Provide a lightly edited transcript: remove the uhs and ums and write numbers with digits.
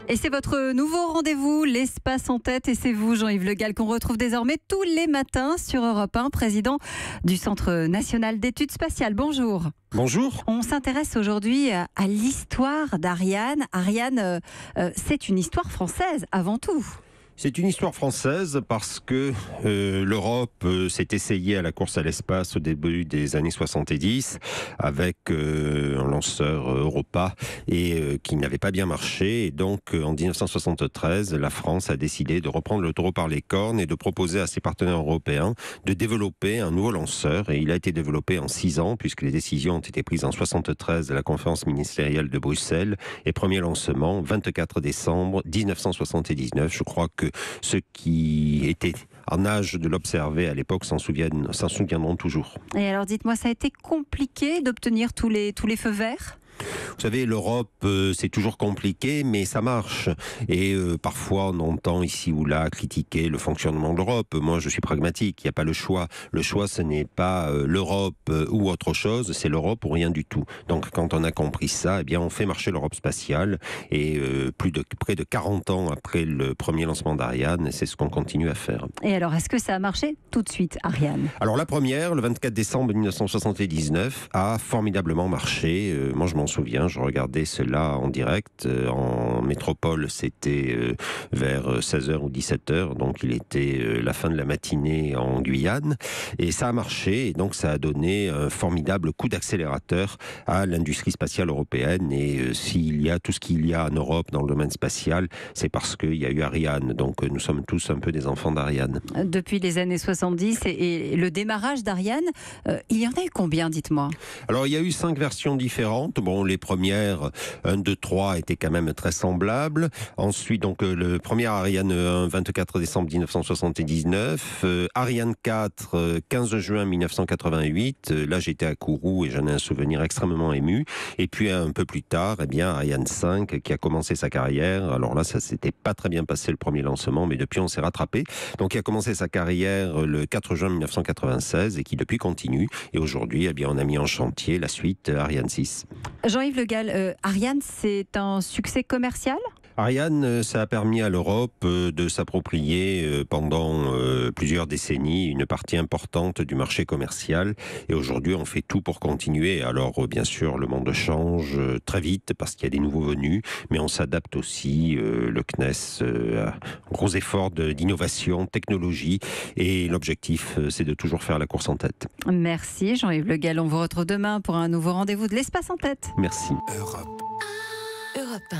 Et c'est votre nouveau rendez-vous, l'Espace en tête. Et c'est vous, Jean-Yves Le Gall, qu'on retrouve désormais tous les matins sur Europe 1, président du Centre national d'études spatiales. Bonjour. Bonjour. On s'intéresse aujourd'hui à l'histoire d'Ariane. Ariane, c'est une histoire française avant tout. C'est une histoire française parce que l'Europe s'est essayée à la course à l'espace au début des années 70 avec un lanceur Europa et qui n'avait pas bien marché. Et donc en 1973, la France a décidé de reprendre le taureau par les cornes et de proposer à ses partenaires européens de développer un nouveau lanceur. Et il a été développé en 6 ans puisque les décisions ont été prises en 73 à la conférence ministérielle de Bruxelles. Et premier lancement, 24 décembre 1979. Je crois que ceux qui étaient en âge de l'observer à l'époque s'en souviendront toujours. Et alors dites-moi, ça a été compliqué d'obtenir tous les feux verts ? Vous savez, l'Europe, c'est toujours compliqué, mais ça marche. Et parfois, on entend ici ou là critiquer le fonctionnement de l'Europe. Moi, je suis pragmatique, il n'y a pas le choix. Le choix, ce n'est pas l'Europe ou autre chose, c'est l'Europe ou rien du tout. Donc, quand on a compris ça, eh bien, on fait marcher l'Europe spatiale. Et près de 40 ans après le premier lancement d'Ariane, c'est ce qu'on continue à faire. Et alors, est-ce que ça a marché tout de suite, Ariane ? Alors, la première, le 24 décembre 1979, a formidablement marché. Moi, je m'en souviens, je regardais cela en direct. En métropole, c'était vers 16h ou 17h, donc il était la fin de la matinée en Guyane. Et ça a marché, et donc ça a donné un formidable coup d'accélérateur à l'industrie spatiale européenne. Et s'il y a tout ce qu'il y a en Europe dans le domaine spatial, c'est parce qu'il y a eu Ariane. Donc nous sommes tous un peu des enfants d'Ariane. Depuis les années 70 et le démarrage d'Ariane, il y en a eu combien, dites-moi ? Alors il y a eu 5 versions différentes. Bon, les premières, 1, 2, 3, étaient quand même très semblables. Ensuite, donc, le premier Ariane 1, 24 décembre 1979. Ariane 4, 15 juin 1988. Là, j'étais à Kourou et j'en ai un souvenir extrêmement ému. Et puis, un peu plus tard, eh bien, Ariane 5, qui a commencé sa carrière. Alors là, ça s'était pas très bien passé le premier lancement, mais depuis, on s'est rattrapé. Donc, il a commencé sa carrière le 4 juin 1996 et qui, depuis, continue. Et aujourd'hui, eh bien, on a mis en chantier la suite Ariane 6. Jean-Yves Le Gall, Ariane, c'est un succès commercial ? Ariane, ça a permis à l'Europe de s'approprier pendant plusieurs décennies une partie importante du marché commercial. Et aujourd'hui, on fait tout pour continuer. Alors, bien sûr, le monde change très vite parce qu'il y a des nouveaux venus, mais on s'adapte aussi. Le CNES a un gros effort d'innovation, de technologie. Et l'objectif, c'est de toujours faire la course en tête. Merci Jean-Yves Le Gall. On vous retrouve demain pour un nouveau rendez-vous de l'Espace en tête. Merci. Europe 1.